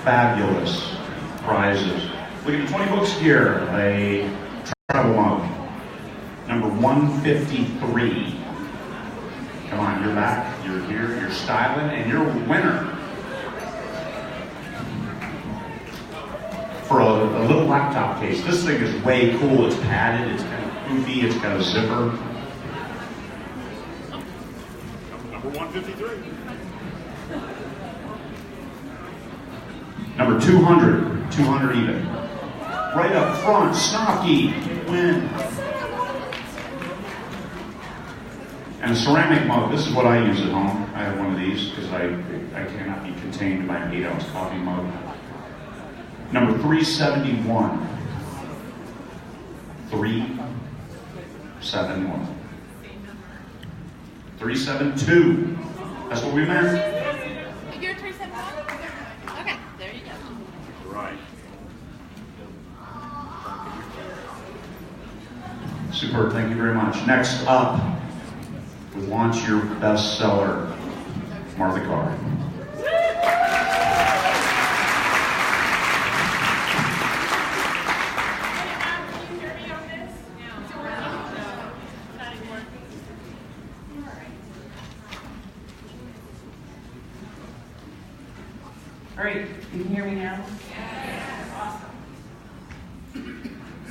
fabulous prizes. Look at the 20 books here. A travel mug, number 153. Come on, you're back, you're here, you're styling, and you're a winner. For a little laptop case. This thing is way cool. It's padded, it's kind of poofy, it's got a zipper. Number 153. Number 200, 200 even. Right up front, Snarky, win. And a ceramic mug. This is what I use at home. I have one of these because I cannot be contained by an 8-ounce coffee mug. Number 371. 371. 372. That's what we meant. You're 371? Okay, there you go. Right. Superb, thank you very much. Next up, we launch your bestseller, Martha Carr. All right, you can hear me now? Yes. Awesome.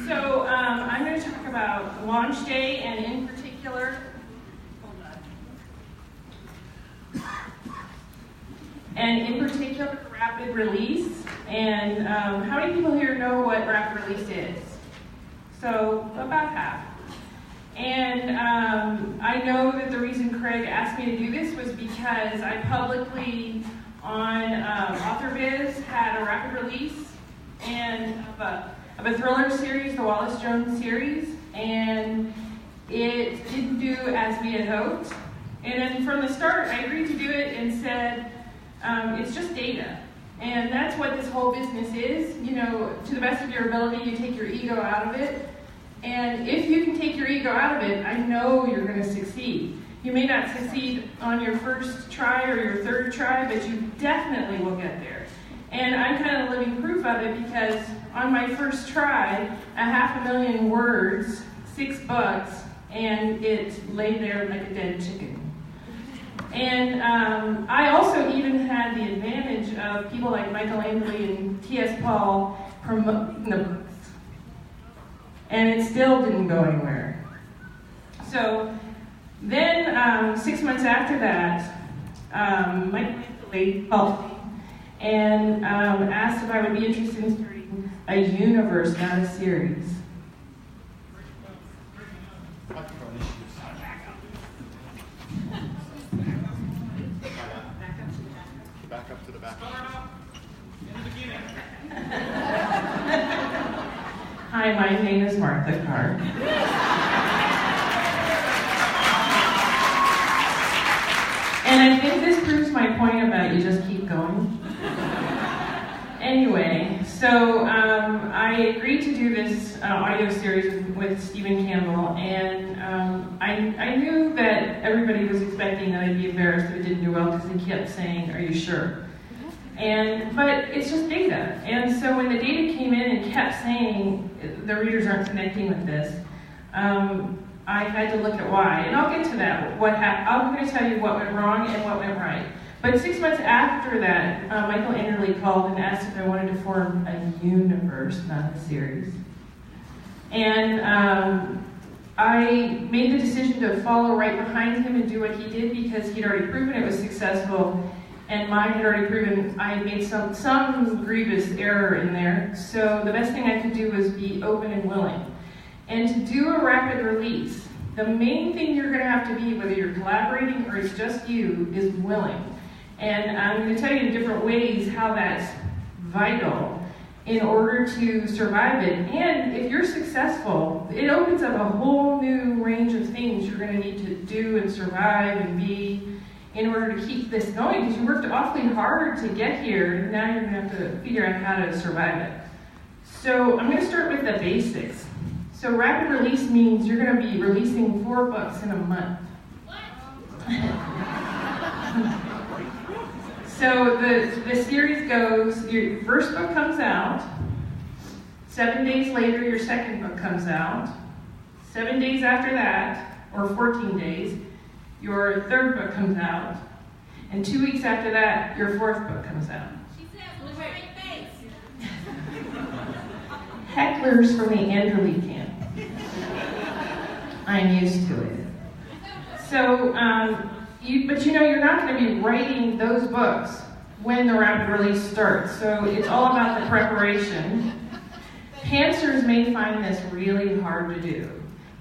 So I'm going to talk about launch day and in particular, rapid release. And how many people here know what rapid release is? So about half. And I know that the reason Craig asked me to do this was because I publicly on AuthorBiz had a rapid release and of a thriller series, the Wallace Jones series, and it didn't do as we had hoped. And then from the start, I agreed to do it and said, it's just data. And that's what this whole business is. You know, to the best of your ability, you take your ego out of it. And if you can take your ego out of it, I know you're going to succeed. You may not succeed on your first try or your third try, but you definitely will get there. And I'm kind of living proof of it because on my first try, 500,000 words, $6, and it lay there like a dead chicken. And I also even had the advantage of people like Michael Angley and T.S. Paul promoting the books. And it still didn't go anywhere. So then 6 months after that, Michael Angley called me and asked if I would be interested in starting a universe, not a series. Back up to the back. Hi, my name is Martha Carr. And I think this proves my point about you just keep going. Anyway, so I agreed to do this audio series with Stephen Campbell, and I knew that everybody was expecting that I'd be embarrassed if it didn't do well because he kept saying, "Are you sure?" But it's just data. And so when the data came in and kept saying the readers aren't connecting with this, I had to look at why. And I'll get to that. I'm going to tell you what went wrong and what went right. But 6 months after that, Michael Angley called and asked if I wanted to form a universe, not a series. And I made the decision to follow right behind him and do what he did because he'd already proven it was successful. And mine had already proven I had made some grievous error in there. So the best thing I could do was be open and willing. And to do a rapid release, the main thing you're going to have to be, whether you're collaborating or it's just you, is willing. And I'm going to tell you in different ways how that's vital in order to survive it. And if you're successful, it opens up a whole new range of things you're going to need to do and survive and be in order to keep this going, because you worked awfully hard to get here, and now you're going to have to figure out how to survive it. So I'm going to start with the basics. So rapid release means you're going to be releasing 4 books in a month. So So the series goes, your first book comes out, 7 days later your second book comes out, 7 days after that, or 14 days, your third book comes out, and 2 weeks after that, your fourth book comes out. She said with a straight face. Hecklers from the Andrew Lee camp. I'm used to it. So, but you're not going to be writing those books when the rapid release starts. So it's all about the preparation. Pantsers may find this really hard to do.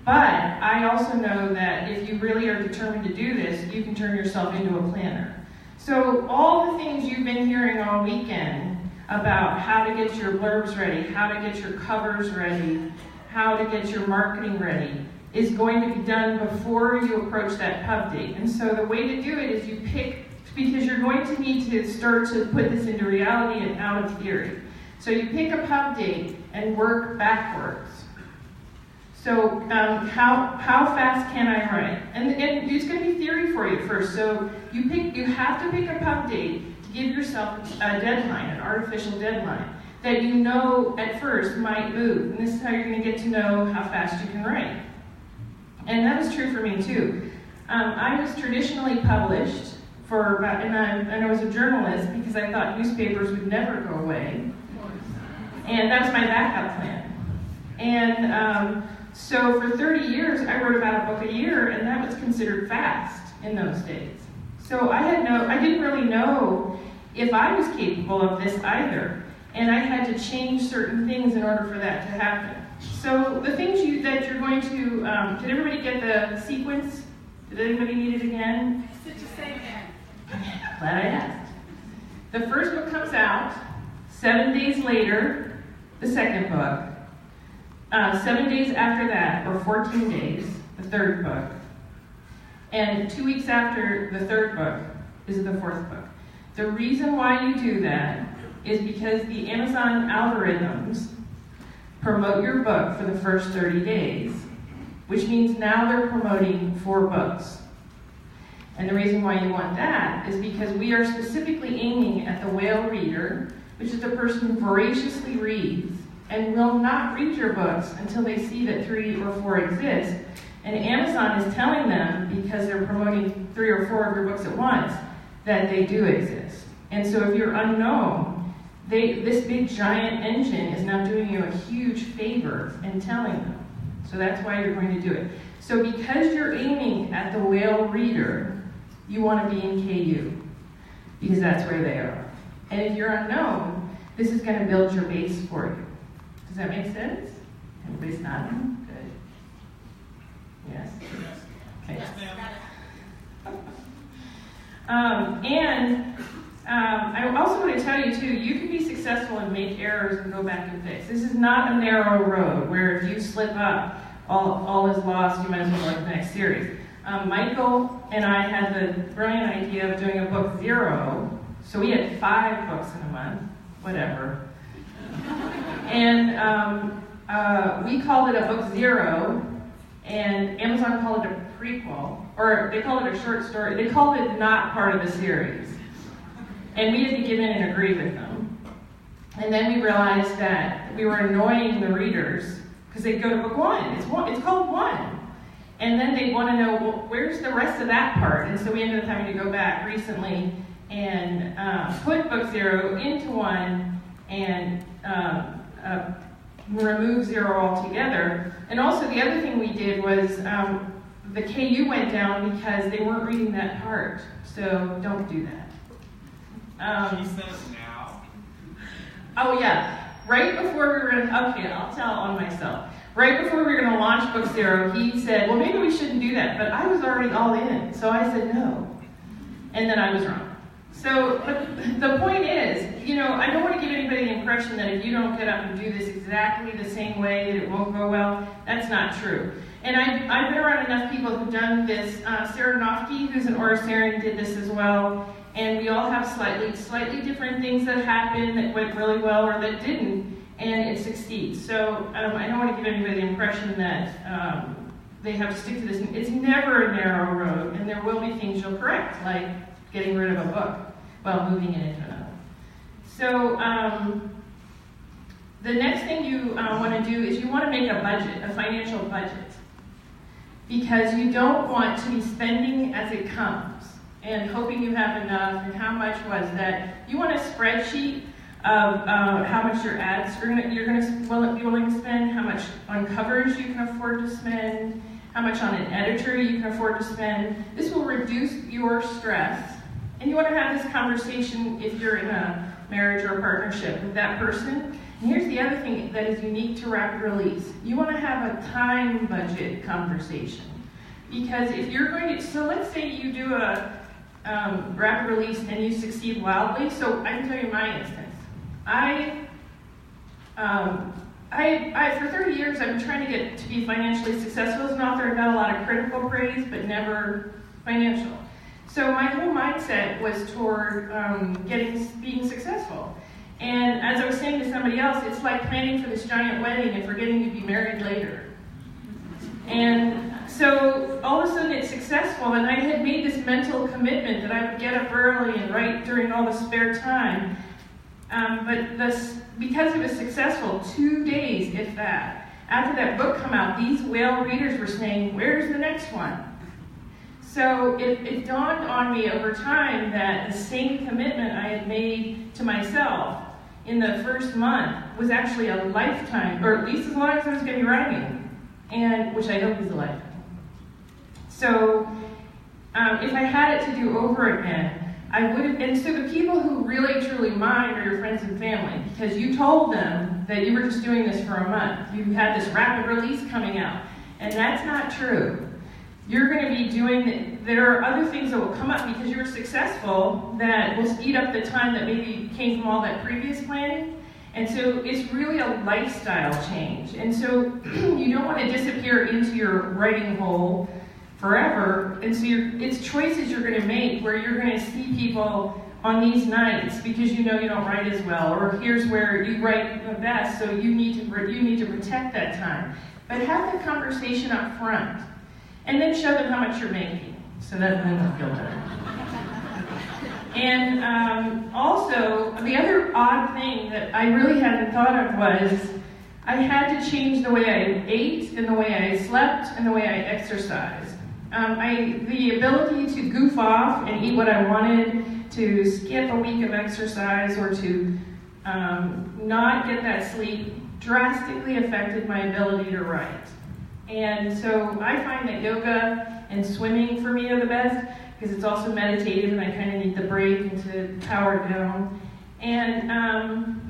But I also know that if you really are determined to do this, you can turn yourself into a planner. So all the things you've been hearing all weekend about how to get your blurbs ready, how to get your covers ready, how to get your marketing ready, is going to be done before you approach that pub date. And so the way to do it is you pick, because you're going to need to start to put this into reality and out of theory. So you pick a pub date and work backwards. So how fast can I write? And it's going to be theory for you first. So you have to pick a pub date to give yourself a deadline, an artificial deadline, that you know at first might move. And this is how you're going to get to know how fast you can write. And that was true for me too. I was traditionally published for about, and I was a journalist because I thought newspapers would never go away. And that was my backup plan. And so for 30 years, I wrote about a book a year, and that was considered fast in those days. So I didn't really know if I was capable of this either. And I had to change certain things in order for that to happen. So the things that you're going to, did everybody get the sequence? Did anybody need it again? Sit to say again. Glad I asked. The first book comes out, 7 days later, the second book. 7 days after that, or 14 days, the third book. And 2 weeks after the third book is the fourth book. The reason why you do that is because the Amazon algorithms promote your book for the first 30 days, which means now they're promoting 4 books. And the reason why you want that is because we are specifically aiming at the whale reader, which is the person who voraciously reads and will not read your books until they see that 3 or 4 exist. And Amazon is telling them, because they're promoting 3 or 4 of your books at once, that they do exist. And so if you're unknown, this big giant engine is now doing you a huge favor in telling them. So that's why you're going to do it. So because you're aiming at the whale reader, you want to be in KU, because that's where they are. And if you're unknown, this is going to build your base for you. Does that make sense? Everybody's nodding? Good. Yes? Okay. I also want to tell you too, you can be successful and make errors and go back and fix. This is not a narrow road where if you slip up, all is lost, you might as well go to the next series. Michael and I had the brilliant idea of doing a book 0, so we had 5 books in a month, whatever. And we called it a book 0, and Amazon called it a prequel, or they called it a short story. They called it not part of the series. And we had to give in and agree with them. And then we realized that we were annoying the readers because they'd go to book 1. It's called 1. And then they'd want to know, well, where's the rest of that part? And so we ended up having to go back recently and put book 0 into 1 and remove 0 altogether. And also the other thing we did was the KU went down because they weren't reading that part. So don't do that. She says now. Oh yeah, right before we were okay, I'll tell on myself. Right before we were going to launch book 0, he said, well, maybe we shouldn't do that, but I was already all in, so I said no. And then I was wrong. So, but the point is, I don't want to give anybody the impression that if you don't get up and do this exactly the same way, that it won't go well. That's not true. And I've been around enough people who've done this. Sarah Nofke, who's an Oracerian, did this as well. And we all have slightly different things that happened that went really well or that didn't, and it succeeds. So I don't want to give anybody the impression that they have to stick to this. It's never a narrow road, and there will be things you'll correct, like getting rid of a book. well, moving it into another. So the next thing you want to do is you want to make a budget, a financial budget, because you don't want to be spending as it comes and hoping you have enough and how much was that. You want a spreadsheet of how much your ads you're going to be willing to spend, how much on covers you can afford to spend, how much on an editor you can afford to spend. This will reduce your stress. And you want to have this conversation if you're in a marriage or a partnership with that person. And here's the other thing that is unique to Rapid Release. You want to have a time budget conversation. Because if you're going to, so let's say you do a Rapid Release and you succeed wildly. So I can tell you my instance. For 30 years, I've been trying to get to be financially successful as an author. I got a lot of critical praise, but never financial. So my whole mindset was toward being successful. And as I was saying to somebody else, it's like planning for this giant wedding and forgetting you'd be married later. And so all of a sudden it's successful, and I had made this mental commitment that I would get up early and write during all the spare time. Because it was successful, 2 days, if that, after that book came out, these whale readers were saying, "Where's the next one?" So it dawned on me over time that the same commitment I had made to myself in the first month was actually a lifetime, or at least as long as I was going to be writing, and which I hope is a lifetime. So if I had it to do over again, I would have, and so the people who really truly mind are your friends and family, because you told them that you were just doing this for a month. You had this Rapid Release coming out, and that's not true. You're going to be there are other things that will come up because you were successful that will speed up the time that maybe came from all that previous planning. And so it's really a lifestyle change. And so you don't want to disappear into your writing hole forever. And so it's choices you're going to make where you're going to see people on these nights because you know you don't write as well, or here's where you write the best, so you need to protect that time. But have the conversation up front, and then show them how much you're making, so that then they'll feel better. And also, the other odd thing that I really hadn't thought of was I had to change the way I ate, and the way I slept, and the way I exercised. The ability to goof off and eat what I wanted, to skip a week of exercise, or to not get that sleep drastically affected my ability to write. And so I find that yoga and swimming for me are the best because it's also meditative and I kind of need the break and to power down. And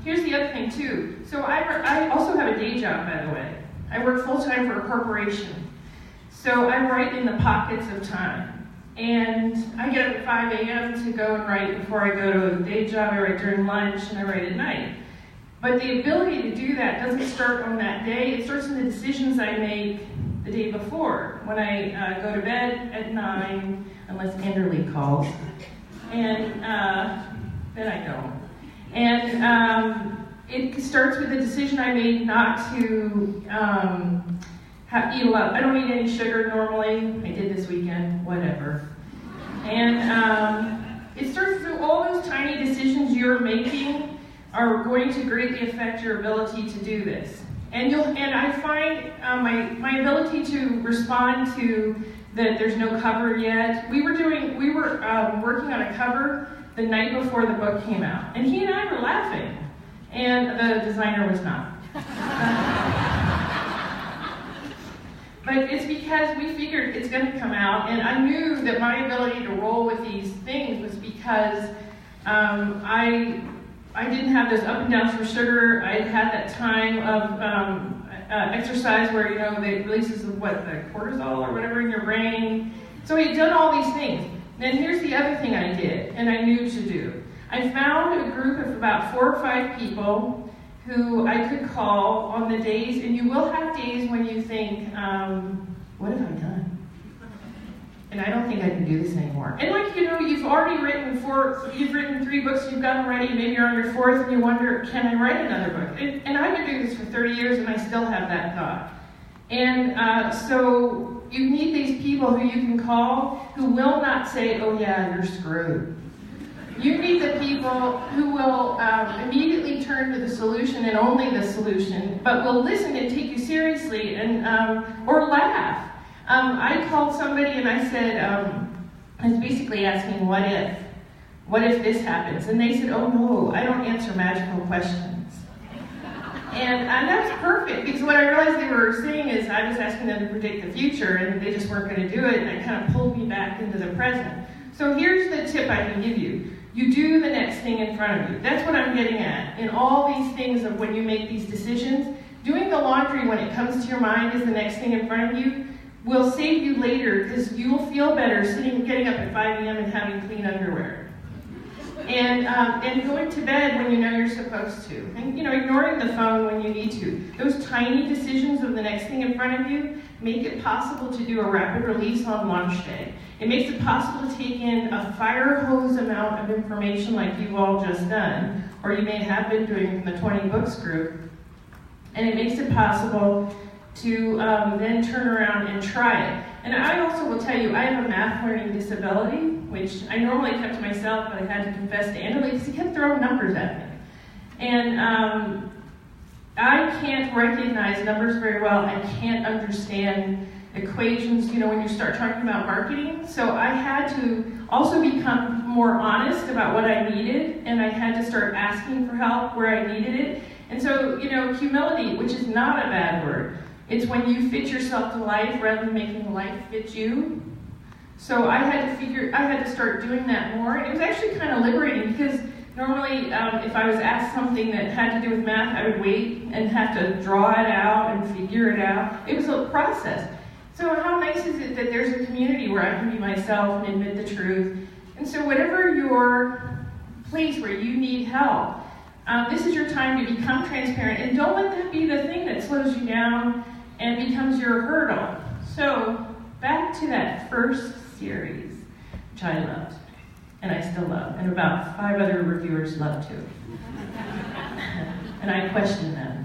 here's the other thing too. So I also have a day job, by the way. I work full-time for a corporation. So I write in the pockets of time. And I get up at 5 a.m. to go and write before I go to a day job. I write during lunch and I write at night. But the ability to do that doesn't start on that day. It starts in the decisions I make the day before. When I go to bed at 9, unless Enderly calls. And then I don't. And it starts with the decision I made not to eat a lot. I don't eat any sugar normally. I did this weekend, whatever. And it starts with all those tiny decisions you're making are going to greatly affect your ability to do this. And I find my ability to respond to that there's no cover yet. We were working on a cover the night before the book came out, and he and I were laughing, and the designer was not. But it's because we figured it's going to come out, and I knew that my ability to roll with these things was because I didn't have those up and downs from sugar. I had that time of exercise where, it releases the cortisol or whatever in your brain. So I had done all these things. Then here's the other thing I did, and I knew to do. I found a group of about 4 or 5 people who I could call on the days, and you will have days when you think, what have I done? And I don't think I can do this anymore. And you've already written 3 books, you've got them ready, maybe you're on your 4th, and you wonder, can I write another book? And I've been doing this for 30 years, and I still have that thought. And so you need these people who you can call who will not say, oh yeah, you're screwed. You need the people who will immediately turn to the solution and only the solution, but will listen and take you seriously and or laugh. I called somebody and I said, I was basically asking, what if? What if this happens? And they said, oh no, I don't answer magical questions. And that's perfect, because what I realized they were saying is I was asking them to predict the future and they just weren't going to do it, and it kind of pulled me back into the present. So here's the tip I can give you. You do the next thing in front of you. That's what I'm getting at. In all these things of when you make these decisions, doing the laundry when it comes to your mind is the next thing in front of you will save you later, because you'll feel better getting up at 5 a.m. and having clean underwear. And going to bed when you know you're supposed to. And ignoring the phone when you need to. Those tiny decisions of the next thing in front of you make it possible to do a rapid release on launch day. It makes it possible to take in a fire hose amount of information like you've all just done, or you may have been doing from the 20 Books group. And it makes it possible to then turn around and try it. And I also will tell you, I have a math learning disability, which I normally kept to myself, but I had to confess to Andrew because he kept throwing numbers at me. And I can't recognize numbers very well. I can't understand equations, when you start talking about marketing. So I had to also become more honest about what I needed, and I had to start asking for help where I needed it. And so, humility, which is not a bad word, it's when you fit yourself to life rather than making life fit you. So I had to start doing that more. And it was actually kind of liberating, because normally if I was asked something that had to do with math, I would wait and have to draw it out and figure it out. It was a process. So how nice is it that there's a community where I can be myself and admit the truth? And so whatever your place where you need help, this is your time to become transparent, and don't let that be the thing that slows you down and becomes your hurdle. So back to that first series, which I loved, and I still love, and about 5 other reviewers love too. And I question them.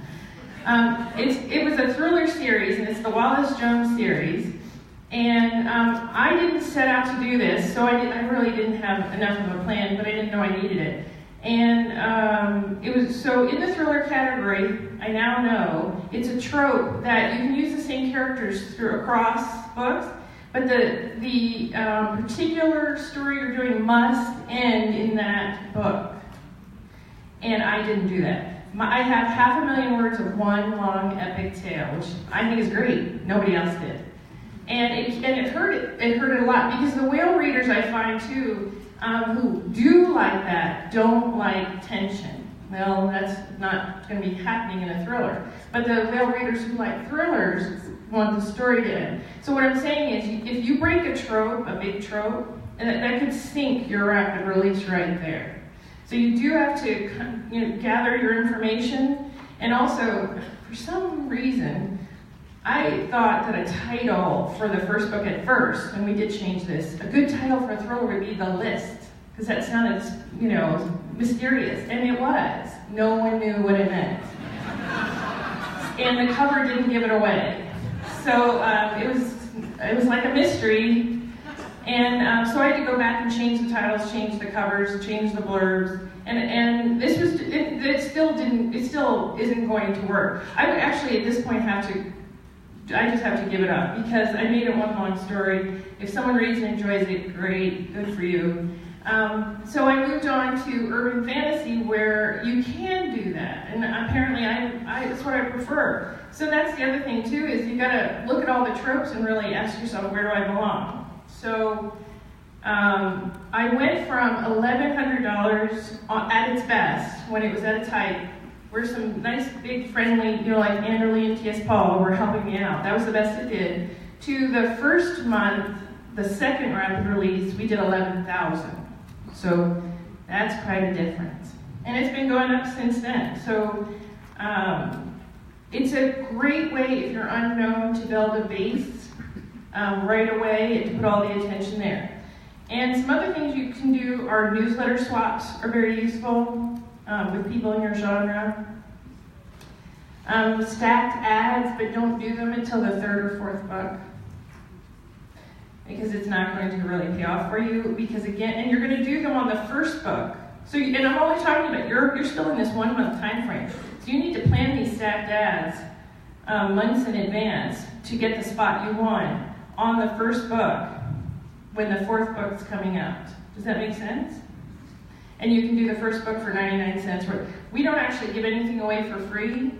It was a thriller series, and it's the Wallace Jones series. And I didn't set out to do this, so I really didn't have enough of a plan, but I didn't know I needed it. And it was so in the thriller category. I now know it's a trope that you can use the same characters across books, but the particular story you're doing must end in that book. And I didn't do that. I have 500,000 words of one long epic tale, which I think is great. Nobody else did. And it hurt a lot, because the whale readers I find too, who do like that, don't like tension. Well, that's not going to be happening in a thriller. But the whale readers who like thrillers want the story to end. So what I'm saying is, if you break a trope, a big trope, that could sink your rapid release right there. So you do have to gather your information. And also, for some reason, I thought that a title for the first book at first, and we did change this, a good title for a thriller would be The List, because that sounded, mysterious, and it was. No one knew what it meant. And the cover didn't give it away. So it was like a mystery. And so I had to go back and change the titles, change the covers, change the blurbs, and this was, it still isn't going to work. I would actually at this point I just have to give it up, because I made it one long story. If someone reads and enjoys it, great, good for you. So I moved on to urban fantasy, where you can do that, and apparently that's what I prefer. So that's the other thing too, is you gotta look at all the tropes and really ask yourself, where do I belong? So I went from $1,100 at its best, when it was at its height, where some nice, big, friendly, like Anderly and T.S. Paul were helping me out. That was the best it did. To the first month, the second rapid release, we did $11,000. So that's quite a difference. And it's been going up since then. So it's a great way, if you're unknown, to build a base right away and to put all the attention there. And some other things you can do are newsletter swaps are very useful with people in your genre. Stacked ads, but don't do them until the 3rd or 4th book, because it's not going to really pay off for you. Because again, and you're going to do them on the the first book, and I'm only talking about, you're still in this 1 month time frame. So you need to plan these stacked ads months in advance to get the spot you want on the first book when the fourth book's coming out. Does that make sense? And you can do the first book for 99 cents. We don't actually give anything away for free.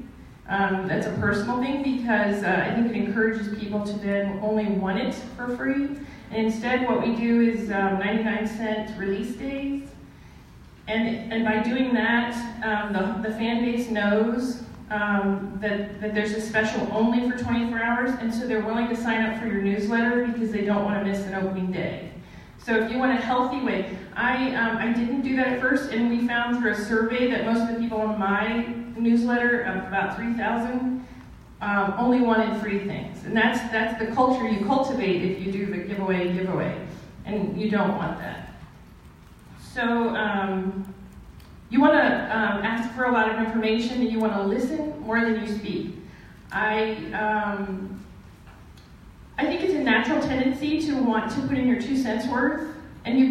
That's a personal thing because I think it encourages people to then only want it for free. And instead what we do is 99-cent release days. And by doing that, the fan base knows that there's a special only for 24 hours, and so they're willing to sign up for your newsletter because they don't want to miss an opening day. So if you want a healthy way, I didn't do that at first, and we found through a survey that most of the people in my newsletter, of about 3,000, only wanted free things. And that's the culture you cultivate if you do the giveaway, and you don't want that. So you want to ask for a lot of information, and you want to listen more than you speak. I think it's a natural tendency to want to put in your 2 cents worth. And I've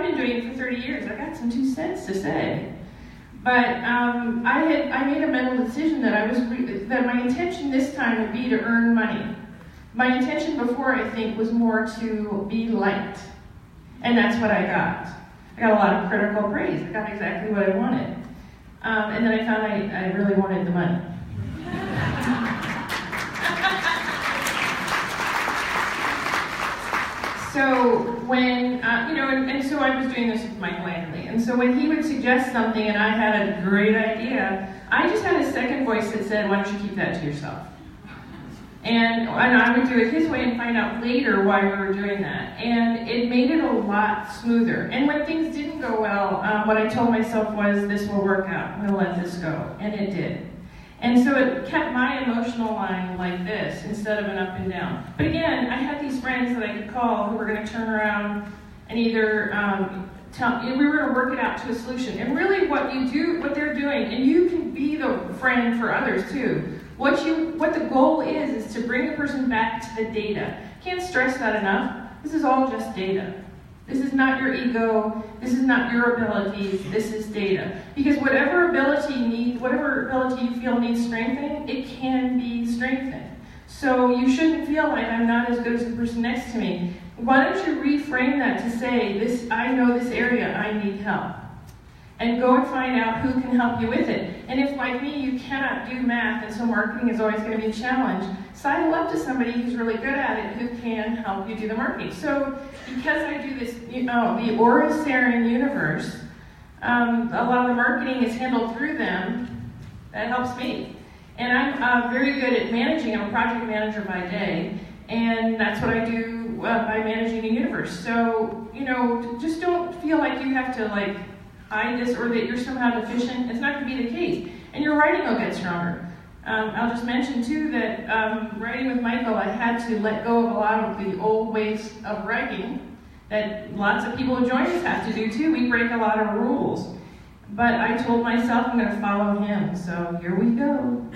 been doing it for 30 years. I got some 2 cents to say. But I made a mental decision that that my intention this time would be to earn money. My intention before, I think, was more to be liked. And that's what I got. I got a lot of critical praise. I got exactly what I wanted. And then I found I really wanted the money. So when, and so I was doing this with Michael Angley. And so when he would suggest something and I had a great idea, I just had a second voice that said, why don't you keep that to yourself? And I would do it his way and find out later why we were doing that. And it made it a lot smoother. And when things didn't go well, what I told myself was, this will work out. I'm going to let this go. And it did. And so it kept my emotional line like this instead of an up and down. But again, I had these friends that I could call who were going to turn around and either we were going to work it out to a solution. And really what they're doing, and you can be the friend for others too. What the goal is to bring the person back to the data. Can't stress that enough. This is all just data. This is not your ego. This is not your abilities. This is data. Because whatever ability you feel needs strengthening, it can be strengthened. So you shouldn't feel like I'm not as good as the person next to me. Why don't you reframe that to say, I know this area, I need help. And go and find out who can help you with it. And if, like me, you cannot do math, and so marketing is always going to be a challenge, sidle up to somebody who's really good at it who can help you do the marketing. So because I do this, the Aura Sarin universe, a lot of the marketing is handled through them. That helps me. And I'm very good at managing. I'm a project manager by day, and that's what I do by managing a universe. So, just don't feel like you have to hide this or that you're somehow deficient. It's not going to be the case. And your writing will get stronger. I'll just mention too that writing with Michael, I had to let go of a lot of the old ways of writing that lots of people who join us have to do too. We break a lot of rules. But I told myself I'm going to follow him, so here we go.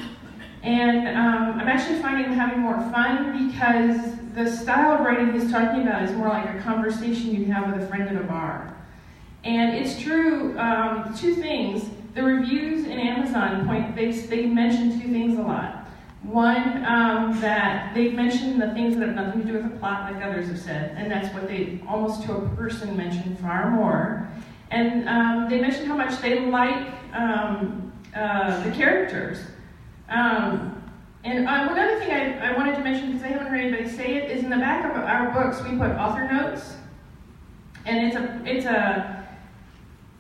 And I'm actually finding I'm having more fun because the style of writing he's talking about is more like a conversation you'd have with a friend at a bar. And it's true, 2 things. The reviews in Amazon they mention 2 things a lot. One, that they've mentioned the things that have nothing to do with the plot like others have said, and that's what they almost to a person mention far more. And they mentioned how much they like the characters. And one other thing I wanted to mention, because I haven't heard anybody say it, is in the back of our books we put author notes. And it's a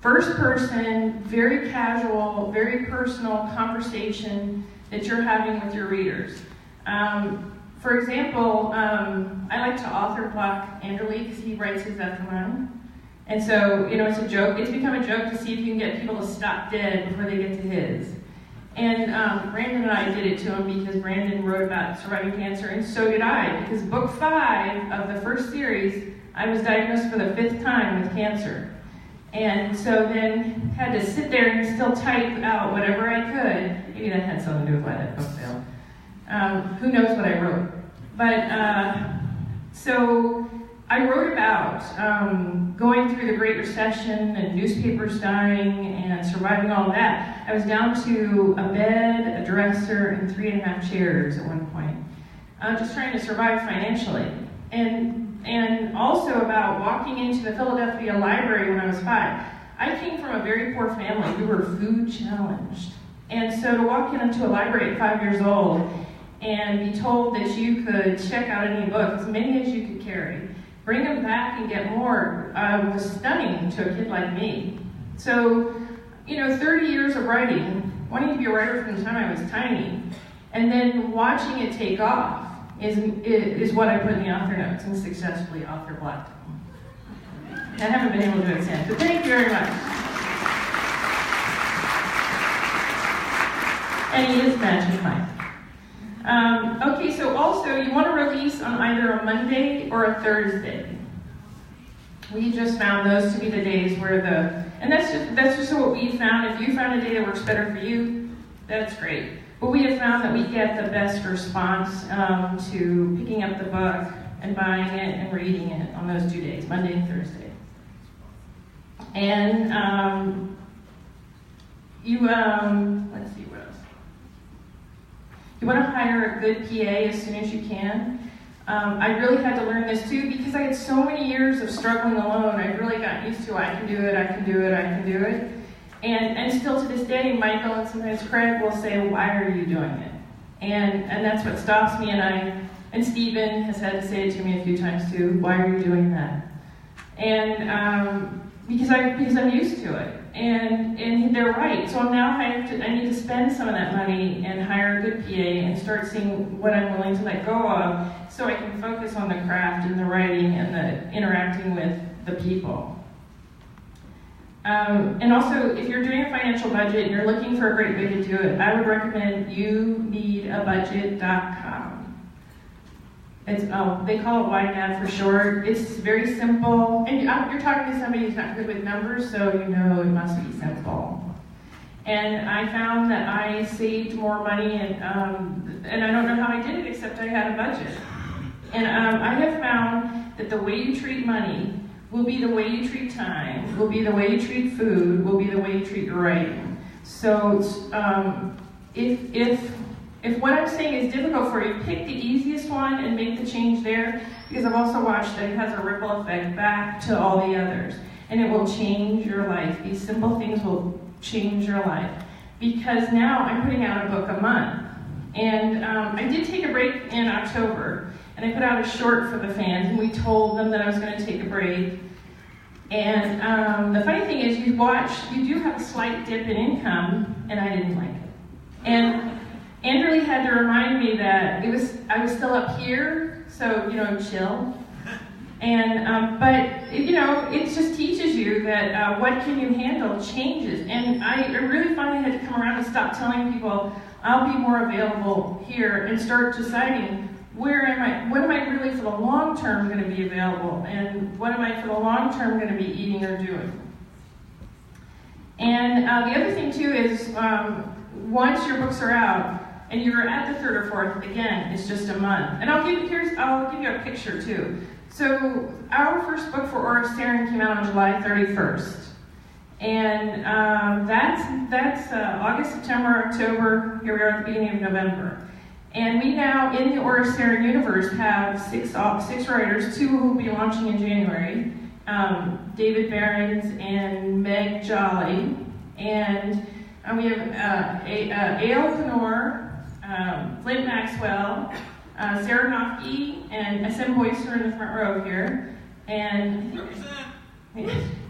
first person, very casual, very personal conversation that you're having with your readers. For example, I like to author block Andrew Lee because he writes his after mine. And so, it's a joke. It's become a joke to see if you can get people to stop dead before they get to his. And Brandon and I did it to him because Brandon wrote about surviving cancer, and so did I, because book 5 of the first series, I was diagnosed for the 5th time with cancer. And so then had to sit there and still type out whatever I could. Maybe that had something to do with why that book failed. Who knows what I wrote. But, so I wrote about going through the Great Recession and newspapers dying and surviving all that, I was down to a bed, a dresser, and 3.5 chairs at one point. Just trying to survive financially. And also about walking into the Philadelphia Library when I was 5. I came from a very poor family. We were food challenged. And so to walk into a library at 5 years old and be told that you could check out any book, as many as you could carry, bring them back and get more, was stunning to a kid like me. So, 30 years of writing, wanting to be a writer from the time I was tiny, and then watching it take off is what I put in the author notes and successfully author blocked. I haven't been able to do it since, but thank you very much. And he is Magic Mike. Okay, so also you want to release on either a Monday or a Thursday. We just found those to be the days where and that's just what we found. If you found a day that works better for you, that's great. But we have found that we get the best response to picking up the book and buying it and reading it on those 2 days, Monday and Thursday. And let's see what else. You want to hire a good PA as soon as you can. I really had to learn this too because I had so many years of struggling alone. I really got used to I can do it, I can do it, I can do it. And still to this day, Michael and sometimes Craig will say, why are you doing it? And that's what stops me, and Stephen has had to say it to me a few times too, why are you doing that? And because I'm used to it. And they're right. So now I need to spend some of that money and hire a good PA and start seeing what I'm willing to let go of so I can focus on the craft and the writing and the interacting with the people. And also, if you're doing a financial budget and you're looking for a great way to do it, I would recommend youneedabudget.com. They call it YNAB for short. It's very simple. And you're talking to somebody who's not good with numbers, so you know it must be simple. And I found that I saved more money, and I don't know how I did it, except I had a budget. And I have found that the way you treat money will be the way you treat time, will be the way you treat food, will be the way you treat your writing. So if what I'm saying is difficult for you, pick the easiest one and make the change there, because I've also watched that it has a ripple effect back to all the others, and it will change your life. These simple things will change your life, because now I'm putting out a book a month. And I did take a break in October, and I put out a short for the fans, and we told them that I was going to take a break. And the funny thing is, you do have a slight dip in income, and I didn't like it. And Andrew had to remind me that I was still up here, so chill. And but it just teaches you that what can you handle changes. And I really finally had to come around and stop telling people I'll be more available here and start deciding what am I really for the long term going to be available, and what am I for the long term going to be eating or doing. And the other thing too is once your books are out and you're at the 3rd or 4th, again, it's just a month. And I'll give you a picture too. So our first book for Oresterin came out on July 31st. And that's August, September, October, here we are at the beginning of November. And we now, in the Oresterin universe, have six writers, 2 who will be launching in January, David Behrens and Meg Jolly. And we have A.L. Knorr, Flint Maxwell, Sarah Noffke, and S.M. Boyster in the front row here. And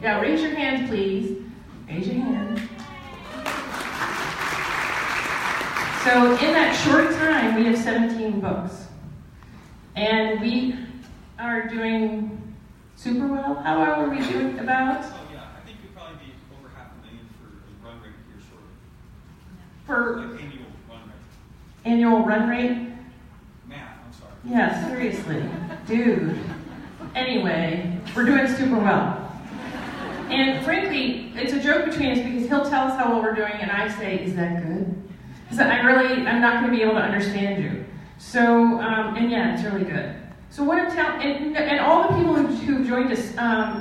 yeah, raise your hand, please. Raise your hand. So in that short time, we have 17 books. And we are doing super well. How well are we doing about? So yeah, I think you'll probably be over $500,000 for a run rate here shortly. For Like annual run rate. annual run rate? Math, I'm sorry. Yeah, seriously. Dude. Anyway, we're doing super well. And frankly, it's a joke between us because he'll tell us how well we're doing and I say, is that good? Because I'm not going to be able to understand you. So, and yeah, it's really good. So what I'm telling, and all the people who've joined us,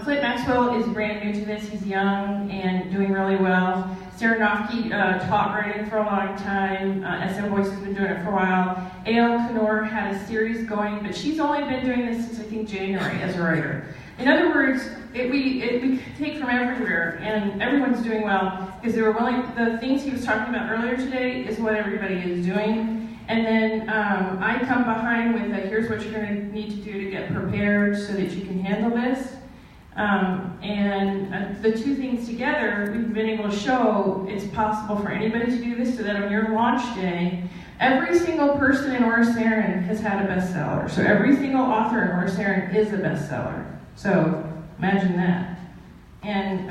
Flint Maxwell is brand new to this. He's young and doing really well. Sarah Nofke taught writing for a long time. SM Voice has been doing it for a while. A.L. Knorr had a series going, but she's only been doing this since I think January as a writer. In other words, we take from everywhere, and everyone's doing well because they were willing. The things he was talking about earlier today is what everybody is doing. And then I come behind with here's what you're going to need to do to get prepared so that you can handle this. The two things together, we've been able to show it's possible for anybody to do this so that on your launch day, every single person in Orris Aaron has had a bestseller. So every single author in Orris Aaron is a bestseller. So imagine that. And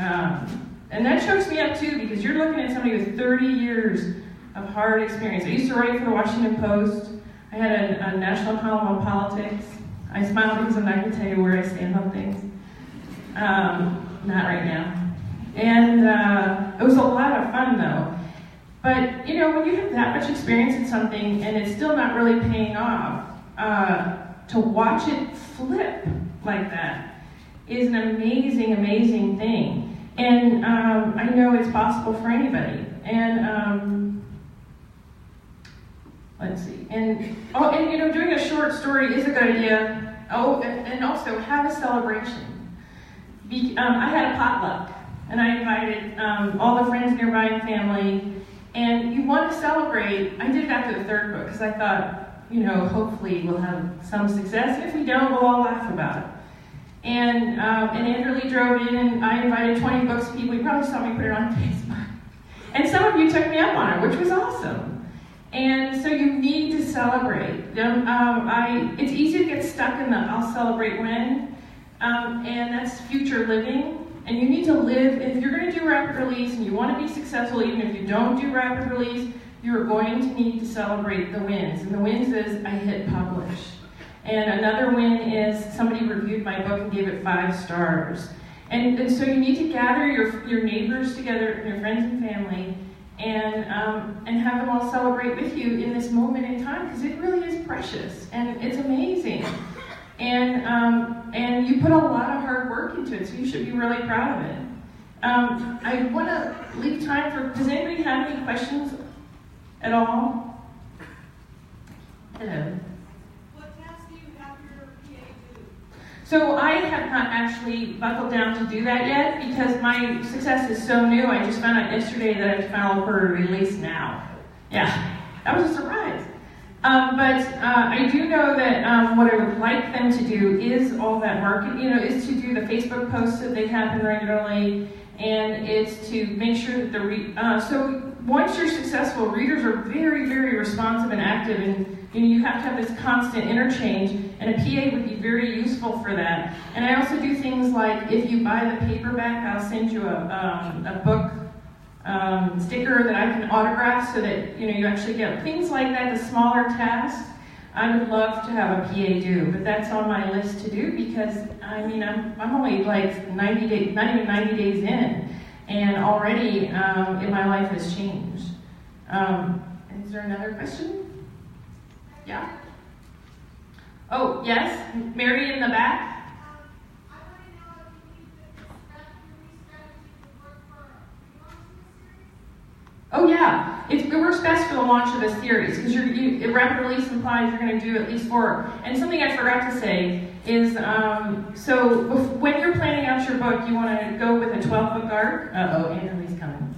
that chokes me up too, because you're looking at somebody with 30 years of hard experience. I used to write for the Washington Post. I had a national column on politics. I smile because I'm not going to tell you where I stand on things. Not right now. And it was a lot of fun though. But you know, when you have that much experience in something and it's still not really paying off, to watch it flip like that is an amazing, amazing thing. And I know it's possible for anybody. And let's see. And you know, doing a short story is a good idea. Oh, and also have a celebration. I had a potluck, and I invited all the friends nearby and family. And you want to celebrate. I did it after the third book because I thought, you know, hopefully we'll have some success. If we don't, we'll all laugh about it. And Andrew Lee drove in, and I invited 20 books of people. You probably saw me put it on Facebook. And some of you took me up on it, which was awesome. And so you need to celebrate. It's easy to get stuck in the I'll celebrate when, and that's future living. And you need to live, if you're going to do rapid release and you want to be successful, even if you don't do rapid release, you're going to need to celebrate the wins. And the wins is I hit publish. And another win is somebody reviewed my book and gave it 5 stars. And so you need to gather your neighbors together, your friends and family, and have them all celebrate with you in this moment in time, because it really is precious and it's amazing. And you put a lot of hard work into it, so you should be really proud of it. I want to leave time for, does anybody have any questions at all? Hello. What tasks do you have your PA do? So I have not actually buckled down to do that yet because my success is so new. I just found out yesterday that I filed for a release now. Yeah, that was a surprise. But I do know that what I would like them to do is all that market, is to do the Facebook posts that they happen regularly, and it's to make sure that so once you're successful, readers are very, very responsive and active, and you have to have this constant interchange, and a PA would be very useful for that. And I also do things like, if you buy the paperback, I'll send you a book sticker that I can autograph so that you actually get things like that, the smaller tasks. I would love to have a PA do, but that's on my list to do because I'm only like 90 days, not even 90 days in, and already my life has changed. Is there another question? Yeah? Oh, yes? Mary in the back? Oh yeah, it works best for the launch of a series because rapid release implies you're going to do at least 4. And something I forgot to say is, so when you're planning out your book, you want to go with a 12-book arc. Uh-oh, Andrew's coming.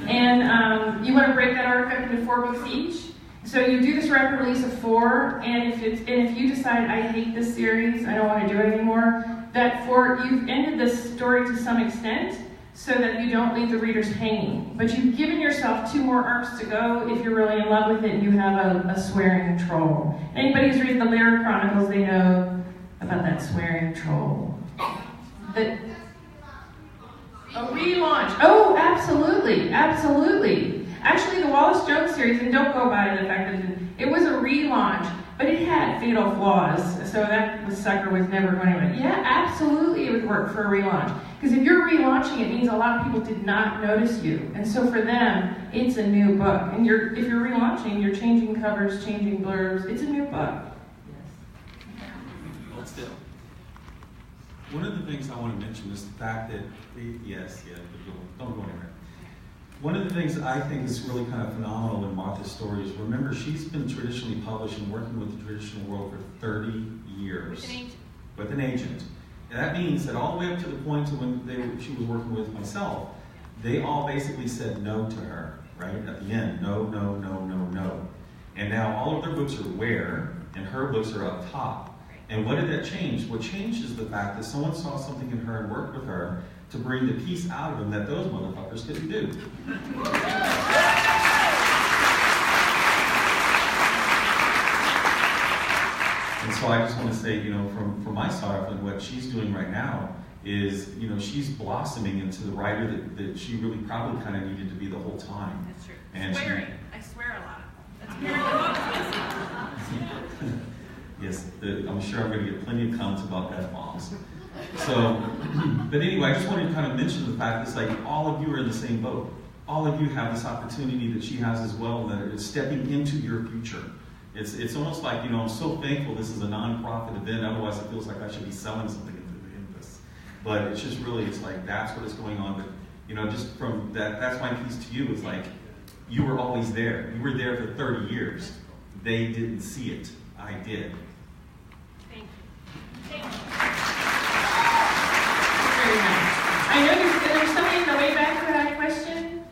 And you want to break that arc up into 4 books each. So you do this rapid release of 4, and if you decide I hate this series, I don't want to do it anymore, that 4 you've ended the story to some extent, so that you don't leave the readers hanging. But you've given yourself 2 more arcs to go if you're really in love with it and you have a swearing troll. Anybody who's read the Lyric Chronicles, they know about that swearing troll. A relaunch. Oh, absolutely, absolutely. Actually, the Wallace Jones series, and don't go by the fact that it was a relaunch, but it had fatal flaws, so that sucker was never going to. Yeah, absolutely it would work for a relaunch. Because if you're relaunching, it means a lot of people did not notice you. And so for them, it's a new book. And if you're relaunching, you're changing covers, changing blurbs. It's a new book. Yes. but still. One of the things I want to mention is the fact that, don't go anywhere. One of the things that I think is really kind of phenomenal in Martha's story is, remember, she's been traditionally published and working with the traditional world for 30 years. With an agent. And that means that all the way up to the point to when she was working with myself, they all basically said no to her, right? At the end, no, no, no, no, no. And now all of their books are where, and her books are up top. And what did that change? What changed is the fact that someone saw something in her and worked with her to bring the piece out of them that those motherfuckers couldn't do. And so I just want to say, from my side, what she's doing right now is, she's blossoming into the writer that she really probably kind of needed to be the whole time. That's true. And Swearing. I swear a lot. That's very Yes, I'm sure I'm going to get plenty of comments about F-bombs. So, but anyway, I just wanted to kind of mention the fact that it's like all of you are in the same boat. All of you have this opportunity that she has as well, that is stepping into your future. It's almost like, I'm so thankful this is a non-profit event, otherwise it feels like I should be selling something into this. But it's just really, it's like, that's what is going on. But, just from that's my piece to you, is like, you were always there. You were there for 30 years. They didn't see it. I did. Thank you. Thank you. Very nice. I know there's somebody in the way back who had a question.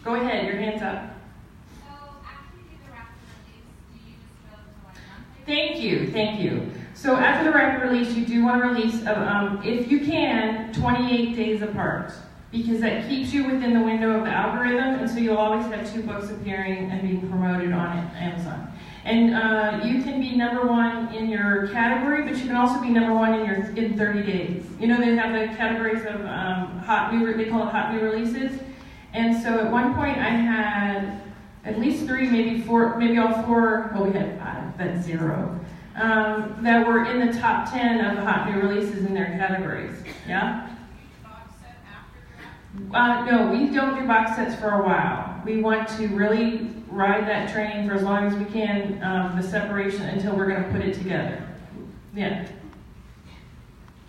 Go ahead, your hand's up. So after you do the rapid release, do you just go to like monthly? Thank you. So after the rapid release, you do want to release, if you can, 28 days apart, because that keeps you within the window of the algorithm, and so you'll always have 2 books appearing and being promoted on Amazon. And you can be #1 in your category, but you can also be #1 in 30 days. They have the categories of they call it hot new releases. And so at one point I had at least 3, maybe 4, maybe all 4, well, we had 5, that's 0, that were in the top 10 of the hot new releases in their categories. Yeah? Box set after that? No, we don't do box sets for a while. We want to really ride that train for as long as we can, the separation, until we're going to put it together. Yeah.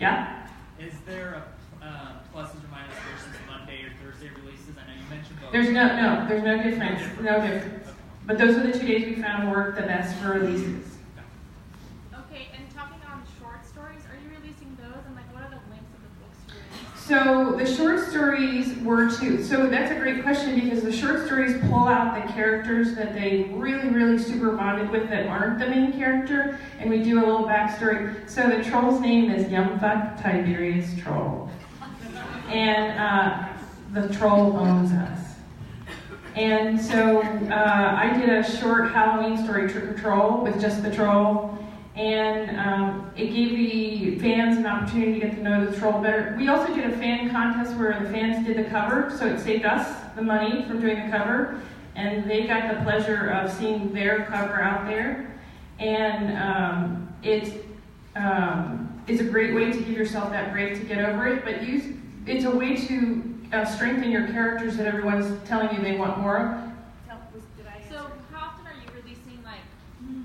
Yeah? Is there a pluses or minuses versus Monday or Thursday releases? I know you mentioned both. There's no difference. No difference. But those are the 2 days we found work the best for releases. Okay, and talking on short stories, are you releasing those? And what are the lengths of the books you release? So the short stories were so that's a great question, because the short stories pull out the characters that they really, really super bonded with that aren't the main character, and we do a little backstory. So the troll's name is Yumfuck Tiberius Troll. And the troll owns us. And so I did a short Halloween story, Trick or Troll, with just the troll. And it gave the fans an opportunity to get to know the troll better. We also did a fan contest where the fans did the cover, so it saved us the money from doing the cover. And they got the pleasure of seeing their cover out there. And it's a great way to give yourself that break to get over it, but it's a way to strengthen your characters that everyone's telling you they want more of. So how often are you releasing,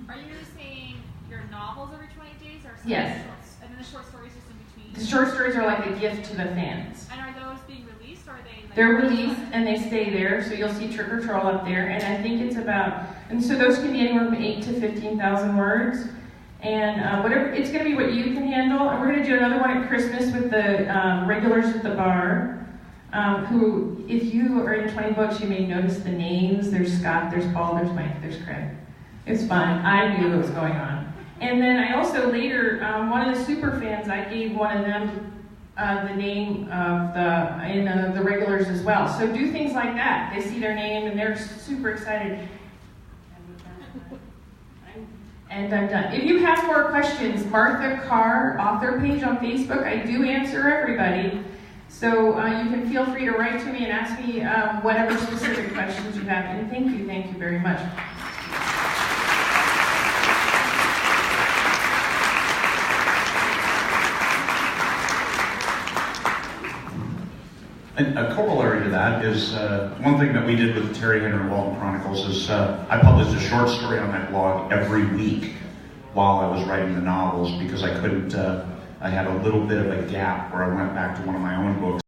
are you releasing your novels every 20 days? Or Yes. And then the short stories just in between? The short stories are like a gift to the fans. And are those being released, or are they? They're released and they stay there, so you'll see Trick or Troll up there, and I think it's and so those can be anywhere from 8,000 to 15,000 words. And whatever, it's going to be what you can handle. And we're going to do another one at Christmas with the regulars at the bar, who, if you are in 20 books, you may notice the names. There's Scott, there's Paul, there's Mike, there's Craig. It's fun. I knew what was going on. And then I also later, one of the super fans, I gave one of them the name of the regulars as well. So do things like that. They see their name and they're super excited. And I'm done. If you have more questions, Martha Carr author page on Facebook, I do answer everybody. So you can feel free to write to me and ask me whatever specific questions you have. And thank you very much. And a corollary to that is one thing that we did with the Terry Henry Walton Chronicles is I published a short story on that blog every week. while I was writing the novels because I couldn't, I had a little bit of a gap where I went back to one of my own books